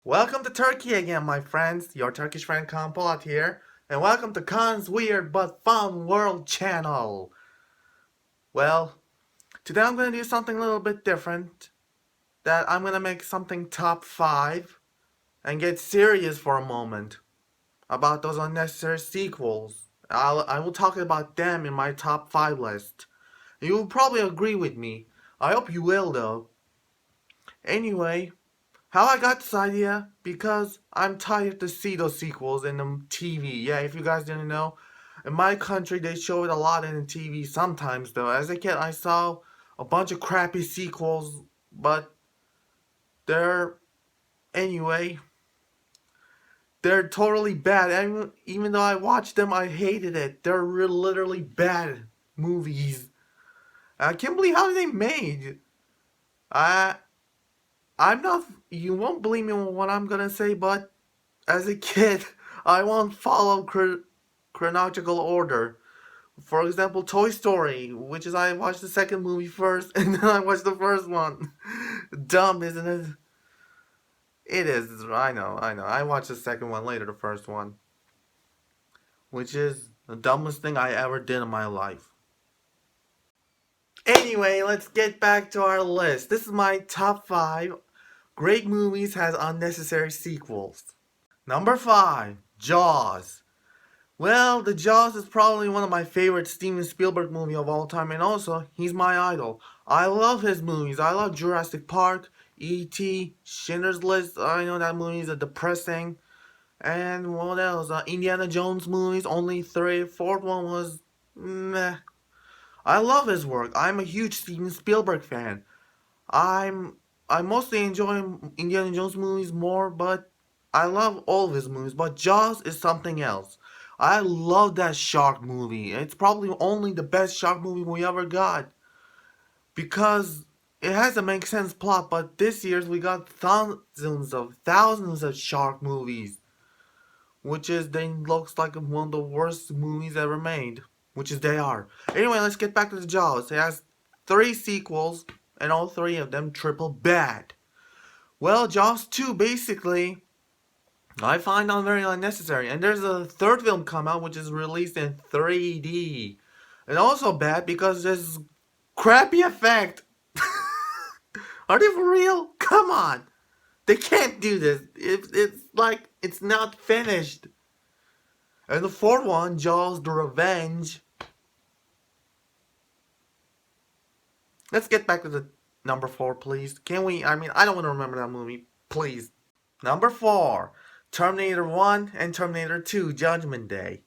Welcome to Turkey again, my friends. Your Turkish friend Kaan Polat here. And welcome to Kaan's Weird But Fun World channel. Well, today I'm going to do something a little bit different. That I'm going to make something top 5 and get serious for a moment about those unnecessary sequels. I will talk about them in my top 5 list. You will probably agree with me. I hope you will though. Anyway, how I got this idea? Because I'm tired to see those sequels in the TV. Yeah, if you guys didn't know, in my country they show it a lot in the TV sometimes though. As a kid I saw a bunch of crappy sequels, but they're anyway, they're totally bad. And even though I watched them, I hated it. They're literally bad movies. I can't believe how they made. I I'm not. You won't believe me on what I'm gonna say, but as a kid, I won't follow chronological order. For example, Toy Story, which is I watched the second movie first, and then I watched the first one. Dumb, isn't it? It is. I know. I watched the second one later, the first one, which is the dumbest thing I ever did in my life. Anyway, let's get back to our list. This is my top 5 great movies has unnecessary sequels. Number 5, Jaws. Well, The Jaws is probably one of my favorite Steven Spielberg movie of all time, and also, he's my idol. I love his movies. I love Jurassic Park, E.T., Schindler's List. I know that movie is depressing. And what else? Indiana Jones movies, only 3. Fourth one was meh. I love his work. I'm a huge Steven Spielberg fan. I'm I mostly enjoy Indiana Jones movies more, but I love all of his movies. But Jaws is something else. I love that shark movie. It's probably only the best shark movie we ever got because it has a make sense plot. But this year's we got thousands of shark movies, which is then looks like one of the worst movies ever made, which is they are. Anyway, let's get back to the Jaws. It has 3 sequels, and all 3 of them triple bad. Well, Jaws 2 basically I find not very unnecessary. And there's a third film come out which is released in 3D. And also bad because there's crappy effect. Are they for real? Come on. They can't do this. It's like it's not finished. And the fourth one, Jaws the Revenge. Let's get back to the number 4, please. Can we? I mean, I don't want to remember that movie. Please. Number 4, Terminator 1 and Terminator 2 Judgment Day.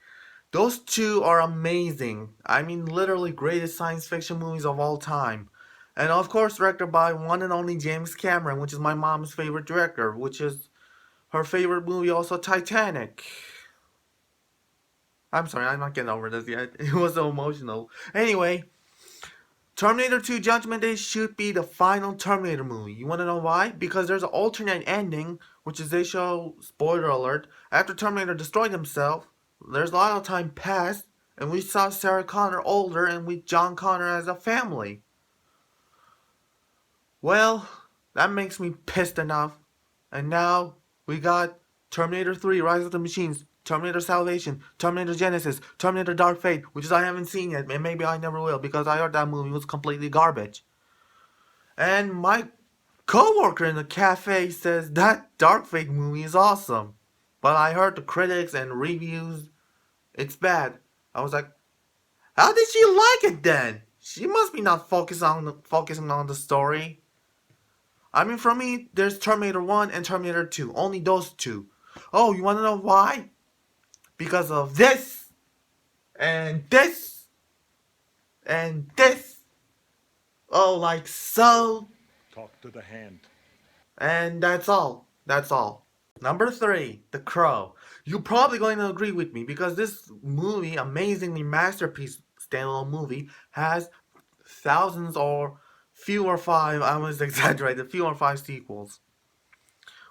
Those two are amazing. I mean, literally greatest science fiction movies of all time. And of course, directed by one and only James Cameron, which is my mom's favorite director, which is her favorite movie also, Titanic. I'm sorry, I'm not getting over this yet. It was so emotional. Anyway, Terminator 2 Judgment Day should be the final Terminator movie. You want to know why? Because there's an alternate ending, which is they show, spoiler alert, after Terminator destroyed himself, there's a lot of time passed, and we saw Sarah Connor older and with John Connor as a family. Well, that makes me pissed enough. And now we got Terminator 3 Rise of the Machines, Terminator Salvation, Terminator Genesis, Terminator Dark Fate, which is I haven't seen yet, and maybe I never will because I heard that movie was completely garbage. And my coworker in the cafe says that Dark Fate movie is awesome. But I heard the critics and reviews, it's bad. I was like, how did she like it then? She must be not focusing on the story. I mean, for me, there's Terminator 1 and Terminator 2. Only those two. Oh, you want to know why? Because of this, and this, and this. Oh, like so. Talk to the hand. And that's all. That's all. Number 3, The Crow. You're probably going to agree with me because this movie, amazingly masterpiece standalone movie, has thousands or few or 5, I was exaggerating, few or 5 sequels.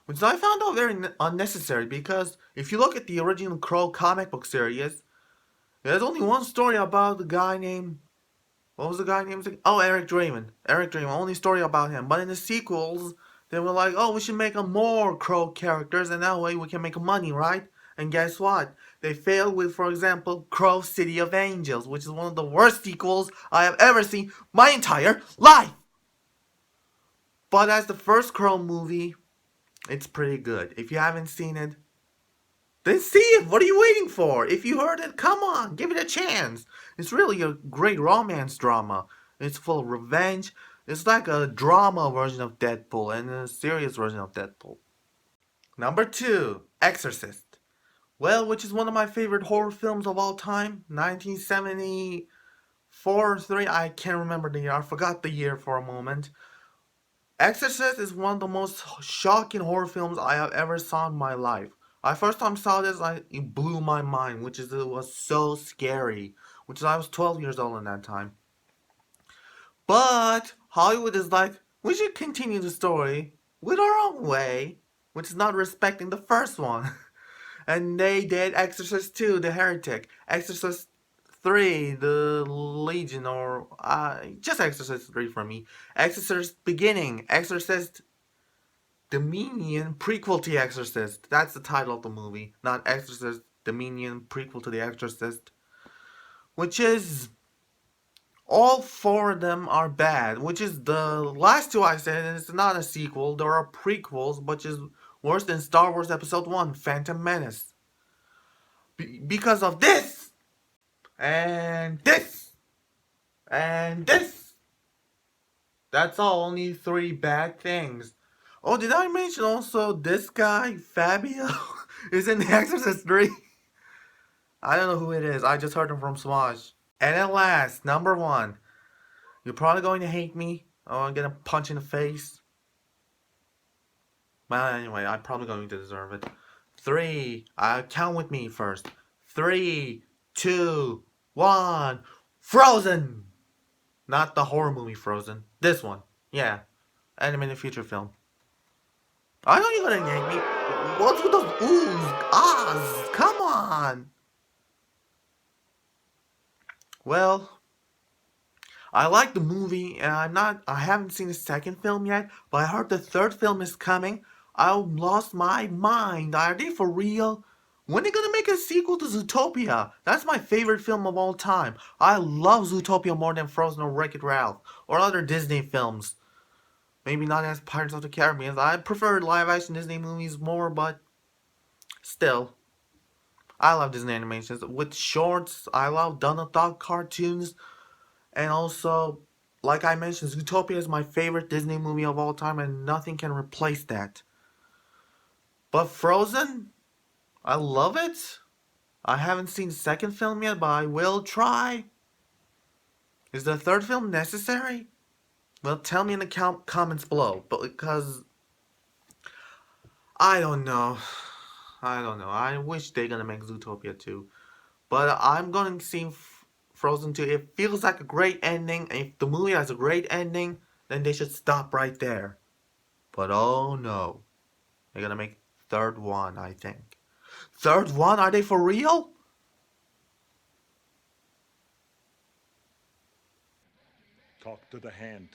Which I found out very unnecessary because if you look at the original Crow comic book series, there's only one story about the guy named, what was the guy named? Oh, Eric Draven. Only story about him. But in the sequels, They were like, oh, we should make more Crow characters, and that way we can make money, right? And guess what? They failed with, for example, Crow City of Angels, which is one of the worst sequels I have ever seen my entire life. But as the first Crow movie, it's pretty good. If you haven't seen it, then see it. What are you waiting for? If you heard it, come on, give it a chance. It's really a great romance drama. It's full of revenge. It's like a drama version of Deadpool and a serious version of Deadpool. Number 2, Exorcist. Well, which is one of my favorite horror films of all time. 1974 or 3, I can't remember the year. I forgot the year for a moment. Exorcist is one of the most shocking horror films I have ever saw in my life. I first time saw this, it blew my mind, it was so scary. Which is I was 12 years old in that time. But Hollywood is like, we should continue the story with our own way, which is not respecting the first one. And they did Exorcist 2, The Heretic, Exorcist 3, The Legion, or just Exorcist 3 for me, Exorcist Beginning, Exorcist Dominion, prequel to The Exorcist. That's the title of the movie, not Exorcist Dominion, prequel to The Exorcist. Which is, all 4 of them are bad, which is the last 2 I said, and it's not a sequel, there are prequels, which is worse than Star Wars Episode 1, Phantom Menace. Because of this, and this, and this. That's all, only 3 bad things. Oh, did I mention also this guy, Fabio, is in The Exorcist 3? I don't know who it is, I just heard him from Swash. And at last, number 1. You're probably going to hate me, or I'm gonna punch in the face. Well, anyway, I'm probably going to deserve it. 3, count with me first. 3, 2, 1, Frozen! Not the horror movie Frozen. This one. Yeah. Animated feature film. I know you're gonna yank me. What's with those oohs, ahs? Come on. Well, I like the movie, and I haven't seen the second film yet, but I heard the third film is coming. I lost my mind. Are they for real? When are they gonna make a sequel to Zootopia? That's my favorite film of all time. I love Zootopia more than Frozen or Wreck-It Ralph, or other Disney films. Maybe not as Pirates of the Caribbean. I prefer live-action Disney movies more, but still. I love Disney animations. With shorts, I love Donald Duck cartoons. And also, like I mentioned, Zootopia is my favorite Disney movie of all time, and nothing can replace that. But Frozen, I love it. I haven't seen the second film yet, but I will try. Is the third film necessary? Well, tell me in the comments below. But because I don't know. I wish they're gonna make Zootopia 2. But I'm gonna see Frozen 2. It feels like a great ending. And if the movie has a great ending, then they should stop right there. But oh no. They're gonna make third one, I think. Third one? Are they for real? Talk to the hand.